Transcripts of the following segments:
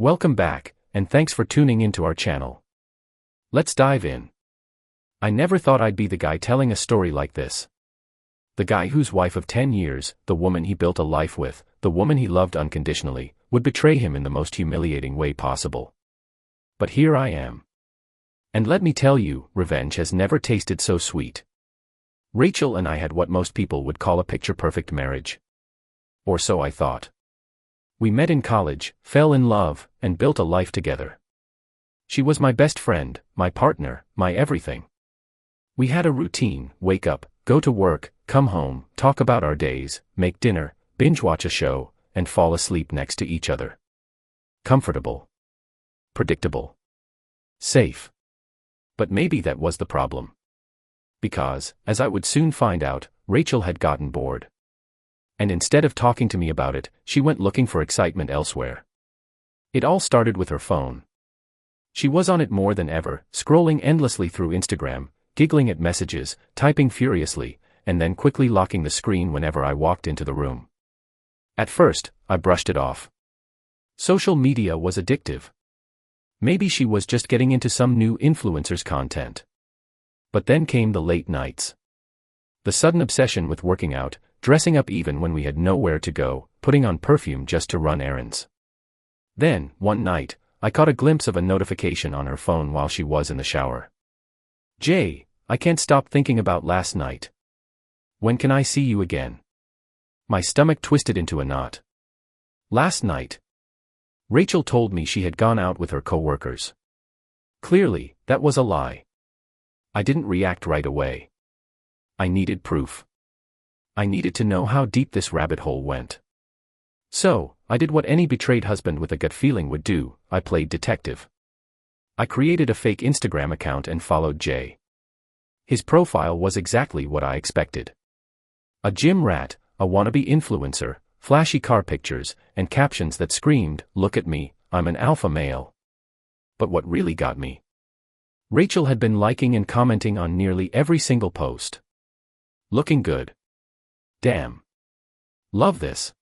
Welcome back, and thanks for tuning into our channel. Let's dive in. I never thought I'd be the guy telling a story like this. The guy whose wife of 10 years, the woman he built a life with, the woman he loved unconditionally, would betray him in the most humiliating way possible. But here I am. And let me tell you, revenge has never tasted so sweet. Rachel and I had what most people would call a picture-perfect marriage. Or so I thought. We met in college, fell in love, and built a life together. She was my best friend, my partner, my everything. We had a routine: wake up, go to work, come home, talk about our days, make dinner, binge-watch a show, and fall asleep next to each other. Comfortable. Predictable. Safe. But maybe that was the problem. Because, as I would soon find out, Rachel had gotten bored. And instead of talking to me about it, she went looking for excitement elsewhere. It all started with her phone. She was on it more than ever, scrolling endlessly through Instagram, giggling at messages, typing furiously, and then quickly locking the screen whenever I walked into the room. At first, I brushed it off. Social media was addictive. Maybe she was just getting into some new influencer's content. But then came the late nights. The sudden obsession with working out, dressing up even when we had nowhere to go, putting on perfume just to run errands. Then, one night, I caught a glimpse of a notification on her phone while she was in the shower. "Jay, I can't stop thinking about last night. When can I see you again?" My stomach twisted into a knot. Last night. Rachel told me she had gone out with her coworkers. Clearly, that was a lie. I didn't react right away. I needed proof. I needed to know how deep this rabbit hole went. So, I did what any betrayed husband with a gut feeling would do: I played detective. I created a fake Instagram account and followed Jay. His profile was exactly what I expected. A gym rat, a wannabe influencer, flashy car pictures, and captions that screamed, "Look at me, I'm an alpha male." But what really got me? Rachel had been liking and commenting on nearly every single post. Looking good. Damn. Love this.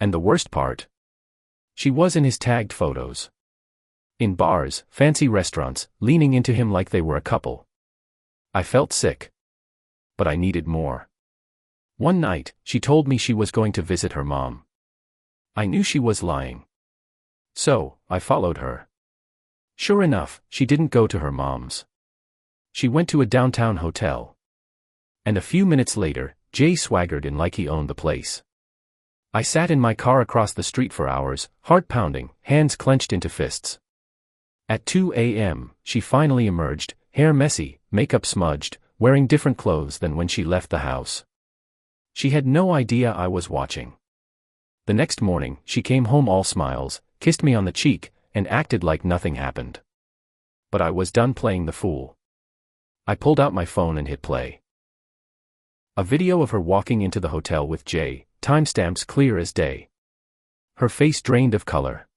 And the worst part? She was in his tagged photos. In bars, fancy restaurants, leaning into him like they were a couple. I felt sick. But I needed more. One night, she told me she was going to visit her mom. I knew she was lying. So, I followed her. Sure enough, she didn't go to her mom's. She went to a downtown hotel. And a few minutes later, Jay swaggered in like he owned the place. I sat in my car across the street for hours, heart pounding, hands clenched into fists. At 2 a.m., she finally emerged, hair messy, makeup smudged, wearing different clothes than when she left the house. She had no idea I was watching. The next morning, she came home all smiles, kissed me on the cheek, and acted like nothing happened. But I was done playing the fool. I pulled out my phone and hit play. A video of her walking into the hotel with Jay, timestamps clear as day. Her face drained of color.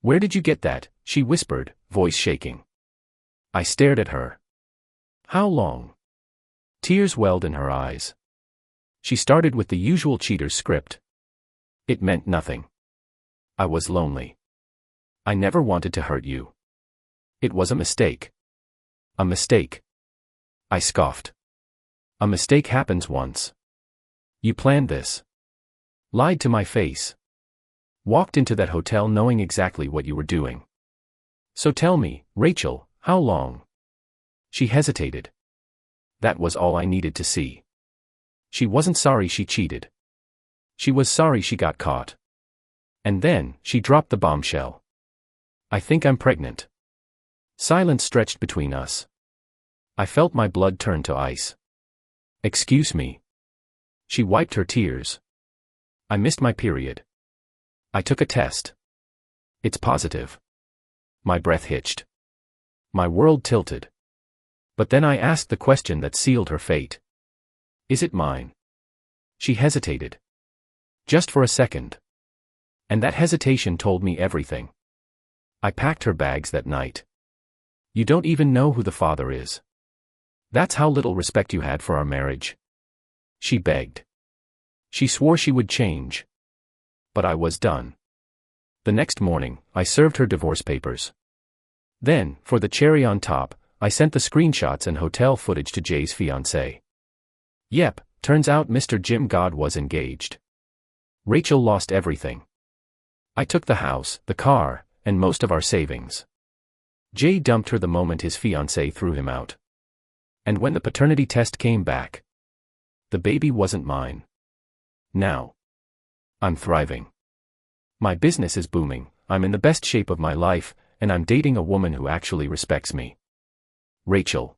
"Where did you get that?" she whispered, voice shaking. I stared at her. "How long?" Tears welled in her eyes. She started with the usual cheater's script. It meant nothing. I was lonely. I never wanted to hurt you. It was a mistake. A mistake. I scoffed. A mistake happens once. You planned this. Lied to my face. Walked into that hotel knowing exactly what you were doing. So tell me, Rachel, how long? She hesitated. That was all I needed to see. She wasn't sorry she cheated. She was sorry she got caught. And then, she dropped the bombshell. "I think I'm pregnant." Silence stretched between us. I felt my blood turn to ice. "Excuse me." She wiped her tears. "I missed my period. I took a test. It's positive." My breath hitched. My world tilted. But then I asked the question that sealed her fate. "Is it mine?" She hesitated. Just for a second. And that hesitation told me everything. I packed her bags that night. "You don't even know who the father is. That's how little respect you had for our marriage." She begged. She swore she would change. But I was done. The next morning, I served her divorce papers. Then, for the cherry on top, I sent the screenshots and hotel footage to Jay's fiancée. Yep, turns out Mr. Jim God was engaged. Rachel lost everything. I took the house, the car, and most of our savings. Jay dumped her the moment his fiancée threw him out. And when the paternity test came back, the baby wasn't mine. Now, I'm thriving. My business is booming, I'm in the best shape of my life, and I'm dating a woman who actually respects me. Rachel.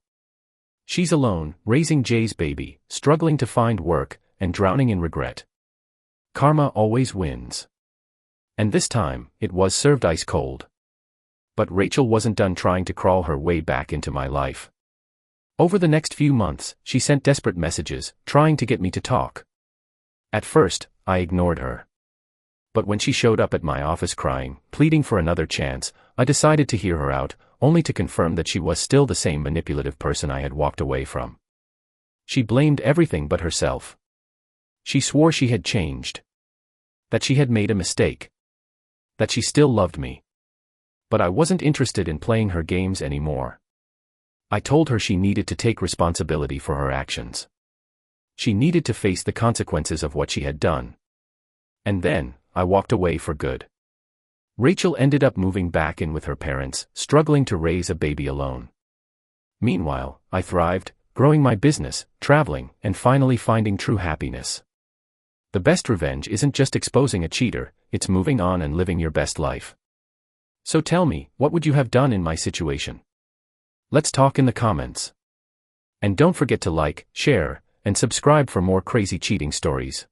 She's alone, raising Jay's baby, struggling to find work, and drowning in regret. Karma always wins. And this time, it was served ice cold. But Rachel wasn't done trying to crawl her way back into my life. Over the next few months, she sent desperate messages, trying to get me to talk. At first, I ignored her. But when she showed up at my office crying, pleading for another chance, I decided to hear her out, only to confirm that she was still the same manipulative person I had walked away from. She blamed everything but herself. She swore she had changed. That she had made a mistake. That she still loved me. But I wasn't interested in playing her games anymore. I told her she needed to take responsibility for her actions. She needed to face the consequences of what she had done. And then, I walked away for good. Rachel ended up moving back in with her parents, struggling to raise a baby alone. Meanwhile, I thrived, growing my business, traveling, and finally finding true happiness. The best revenge isn't just exposing a cheater, it's moving on and living your best life. So tell me, what would you have done in my situation? Let's talk in the comments. And don't forget to like, share, and subscribe for more crazy cheating stories.